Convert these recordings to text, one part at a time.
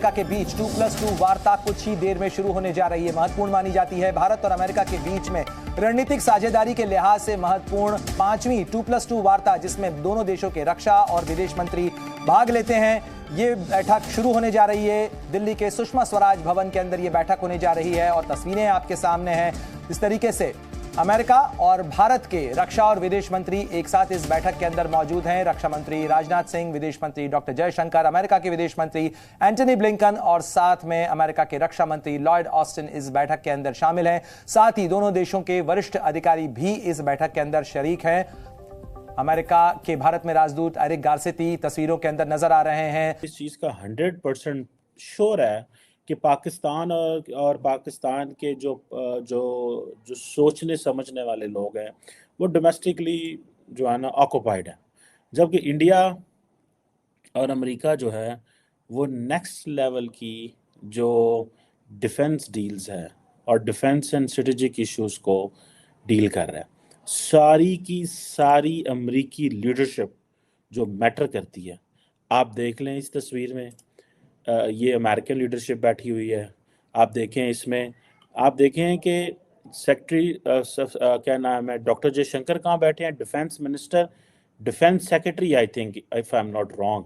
America के बीच 2+2 वार्ता कुछ ही देर में शुरू होने जा रही है। महत्वपूर्ण मानी जाती है। भारत और अमेरिका के बीच में रणनीतिक साझेदारी के लिहाज से महत्वपूर्ण 5वीं 2+2 वार्ता, जिसमें दोनों देशों के रक्षा और विदेश मंत्री भाग लेते हैं, ये बैठक शुरू होने जा रही है। दिल्ली के सुषमा स्वराज भवन के अंदर ये बैठक होने जा रही है और तस्वीरें आपके सामने हैं। इस तरीके से अमेरिका और भारत के रक्षा और विदेश मंत्री एक साथ इस बैठक के अंदर मौजूद हैं। रक्षा मंत्री राजनाथ सिंह, विदेश मंत्री डॉक्टर जयशंकर, अमेरिका के विदेश मंत्री एंटनी ब्लिंकन और साथ में अमेरिका के रक्षा मंत्री लॉयड ऑस्टिन इस बैठक के अंदर शामिल हैं। साथ ही दोनों देशों के वरिष्ठ अधिकारी भी इस बैठक के अंदर शरीक हैं। अमेरिका के भारत में राजदूत एरिक गारसेटी तस्वीरों के अंदर नजर आ रहे हैं। इस चीज का 100% श्योर है कि पाकिस्तान और पाकिस्तान के जो सोचने समझने वाले लोग हैं वो डोमेस्टिकली जो है ना ऑक्युपाइड है, जबकि इंडिया और अमेरिका जो है वो नेक्स्ट लेवल की जो डिफेंस डील्स है और डिफेंस एंड स्ट्रेटेजिक इश्यूज को डील कर रहा है। सारी की सारी अमेरिकी लीडरशिप जो मैटर करती है, आप देख लें इस तस्वीर में ये अमेरिकन लीडरशिप बैठी हुई है। आप देखें इसमें, आप देखें कि सेक्रेटरी क्या नाम है, डॉक्टर जयशंकर कहाँ बैठे हैं, defence minister, defence secretary I think if I am not wrong,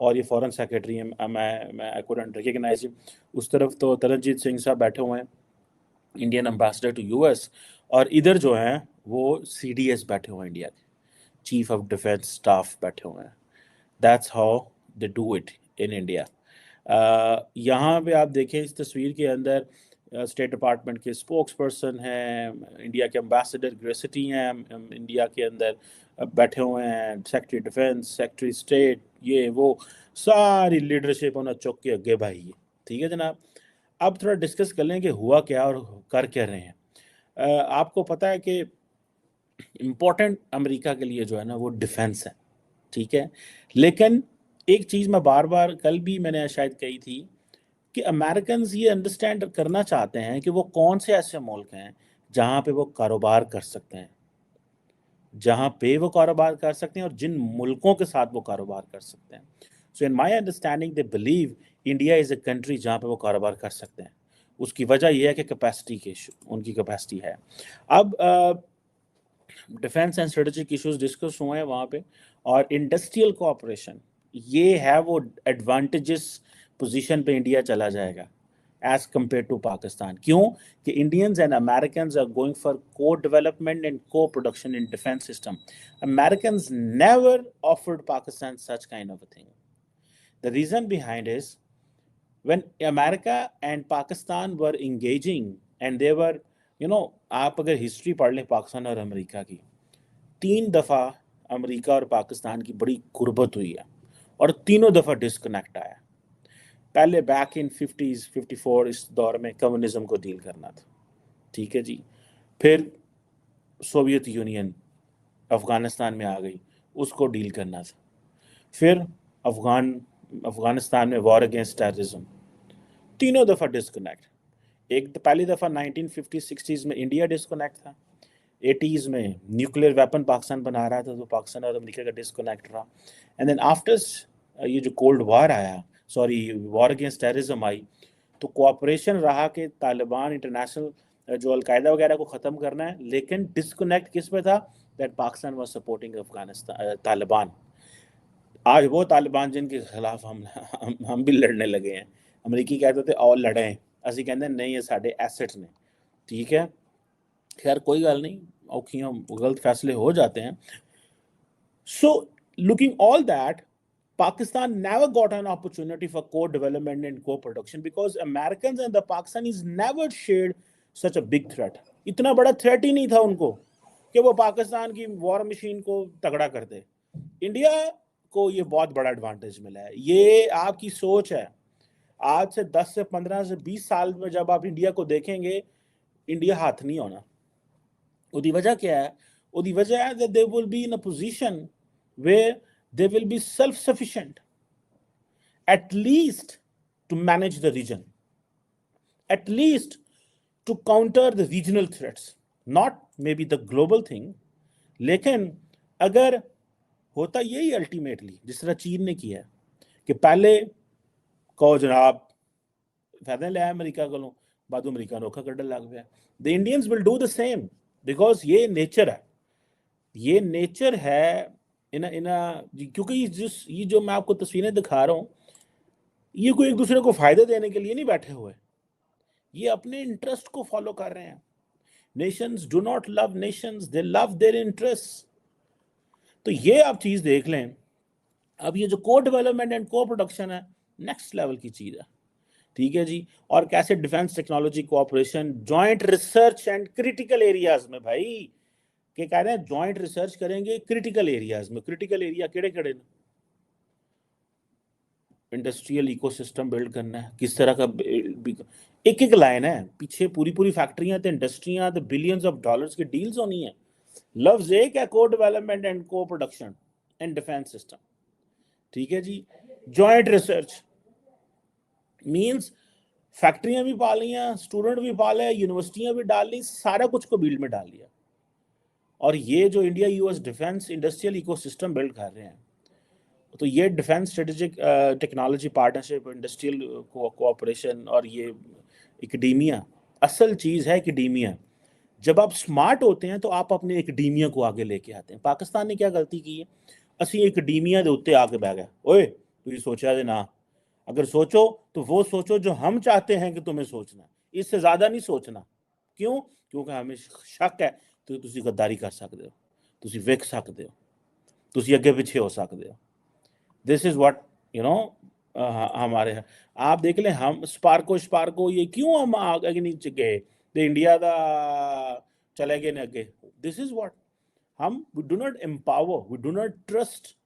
और ये फॉरेन सेक्रेटरी है। मैं आई कुडंट रिकॉग्नाइज हिम। उस तरफ तो तरनजीत सिंह साहब बैठे हुए हैं, इंडियन एम्बेसडर टू यूएस, और इधर जो हैं वो सीडीएस बैठे हुए हैं, इंडिया के चीफ ऑफ डिफेंस स्टाफ बैठे हुए हैं। That's how they do it in India. यहाँ पे आप देखें इस तस्वीर के अंदर स्टेट डिपार्टमेंट के स्पोक्स पर्सन हैं, इंडिया के एम्बेसडर ग्रेसिटी हैं, इंडिया के अंदर बैठे हुए हैं सेक्रेटरी डिफेंस, सेक्रेटरी स्टेट, ये वो सारी लीडरशिप उन्हें चौक के आगे भाई है। ठीक है जनाब, अब थोड़ा डिस्कस कर लें कि हुआ क्या और कर क्या रहे हैं। आपको पता है कि इम्पोर्टेंट अमेरिका के लिए जो है ना वो डिफेंस है, ठीक है, लेकिन एक चीज़ मैं बार बार कल भी मैंने शायद कही थी कि अमेरिकन्स ये अंडरस्टैंड करना चाहते हैं कि वो कौन से ऐसे मुल्क हैं जहाँ पे वो कारोबार कर सकते हैं, जहाँ पे वो कारोबार कर सकते हैं और जिन मुल्कों के साथ वो कारोबार कर सकते हैं। So in my understanding they believe India is a country जहाँ पे वो कारोबार कर सकते हैं। उसकी वजह यह है कि कैपेसिटी के उनकी कैपेसिटी है। अब defence and strategic issues discuss हुए हैं वहाँ पे, और इंडस्ट्रियल कोऑपरेशन ये है वो एडवांटेजेस पोजीशन पे इंडिया चला जाएगा एज कंपेयर टू पाकिस्तान। क्यों कि Indians and Americans are going for co development and co production in defence system. Americans never offered Pakistan such kind of a thing. The reason behind is when America and Pakistan were engaging and they were आप अगर history पढ़ लें पाकिस्तान और America की, 3 दफ़ा America और पाकिस्तान की बड़ी गुर्बत हुई है और तीनों दफ़ा डिस्कनेक्ट आया। पहले बैक इन 50s 54 इस दौर में कम्युनिज्म को डील करना था, ठीक है जी। फिर सोवियत यूनियन अफ़गानिस्तान में आ गई, उसको डील करना था। फिर अफ़गानिस्तान में वॉर अगेंस्ट टेररिज्म, तीनों दफ़ा डिस्कनेक्ट। एक तो पहली दफ़ा 1950-60s में इंडिया डिस्कनेक्ट था, 80s में न्यूक्लियर वेपन पाकिस्तान बना रहा था तो पाकिस्तान और अमेरिका का डिस्कनेक्ट रहा। एंड देन आफ्टर ये जो कोल्ड वार आया, वॉर अगेंस्ट टेररिज्म आई, तो कोऑपरेशन रहा कि तालिबान इंटरनेशनल जो अलकायदा वगैरह को ख़त्म करना है, लेकिन डिस्कनेक्ट किस पे था, that Pakistan was supporting Afghanistan Taliban. आज वो तालिबान जिनके खिलाफ हम भी लड़ने लगे हैं। अमेरिकी कहते थे और लड़ें, असी कहते नहीं ये साढ़े एसेट्स ने, ठीक है। खैर कोई गल नहीं, औखियां गलत फैसले हो जाते हैं। So looking all that, Pakistan never got an opportunity for co-development and co-production because Americans and the Pakistanis never shared such a big threat. इतना बड़ा थ्रेट ही नहीं था उनको कि वो पाकिस्तान की वॉर मशीन को तगड़ा कर दे। इंडिया को ये बहुत बड़ा एडवांटेज मिला है। ये आपकी सोच है। आज से 10 से 15 से 20 साल में जब आप इंडिया को देखेंगे, इंडिया हाथ नहीं होना। उसकी वजह क्या है? उसकी वजह है that they will be in a position where they will be self-sufficient, at least to manage the region, at least to counter the regional threats, not maybe the global thing. लेकिन अगर होता यही अल्टीमेटली जिस तरह चीन ने किया कि पहले कहो जनाब ਫਾਇਦਾ ਲਿਆ ਅਮਰੀਕਾ ਕੋਲੋਂ, ਬਾਅਦ ਅਮਰੀਕਾ ਨੂੰ ਔਖਾ ਕੱਢਣ ਲੱਗ ਪਿਆ। The Indians will do the same because ये नेचर है, ये नेचर है क्योंकि ये जो मैं आपको तस्वीरें दिखा रहा हूँ, ये कोई एक दूसरे को फायदे देने के लिए नहीं बैठे हुए, ये अपने इंटरेस्ट को फॉलो कर रहे हैं। Nations do not love Nations, they love their interest. तो ये आप चीज देख लें। अब ये जो को डेवलपमेंट एंड को प्रोडक्शन है, नेक्स्ट लेवल की चीज है, ठीक है जी। और कैसे defence technology cooperation, joint research and critical areas में, भाई के कह रहे हैं जॉइंट रिसर्च करेंगे क्रिटिकल एरियाज में। क्रिटिकल एरिया केड़े केड़े, इंडस्ट्रियल इकोसिस्टम बिल्ड करना है, किस तरह का एक एक लाइन है पीछे, पूरी पूरी फैक्ट्रियां ते इंडस्ट्रियां ते बिलियंस ऑफ डॉलर्स की डील्स होनी है। लफ्ज एक है, को development and co production and defence system, ठीक है जी। जॉइंट रिसर्च मींस फैक्ट्रियां भी पा लिया, स्टूडेंट भी पा लिया, यूनिवर्सिटियां भी डाल ली, सारा कुछ को बिल्ड में डाल लिया। और ये जो India US defence industrial ecosystem build कर रहे हैं, तो ये defence strategic technology partnership, industrial cooperation और ये एकेडेमिया, असल चीज़ है एकेडेमिया। जब आप स्मार्ट होते हैं तो आप अपने एकेडेमिया को आगे लेके आते हैं। पाकिस्तान ने क्या गलती की है, असी एकेडेमिया के उत्ते आके बह गए, ओए तुम सोचा दे ना, अगर सोचो तो वो सोचो जो हम चाहते हैं कि तुम्हें सोचना, इससे ज़्यादा नहीं सोचना। क्यों? क्योंकि हमें शक है तो तुसी गद्दारी कर सकते हो, तुसी विक सकते हो, तुसी अगे पीछे हो सकते हो। This is what you know हमारे, आप देख लें हम स्पार्को ये क्यों हम आगे नीचे गए, तो इंडिया का चले गए अगे। दिस इज़ व्हाट हम, we do not empower, we do not trust,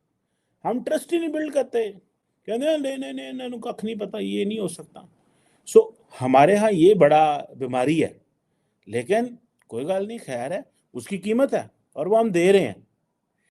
हम ट्रस्ट ही नहीं बिल्ड करते, कहते हैं नहीं कख नहीं पता, ये नहीं हो सकता। सो हमारे यहाँ ये बड़ा बीमारी है, लेकिन कोई गल नहीं, खैर है, उसकी कीमत है और वो हम दे रहे हैं।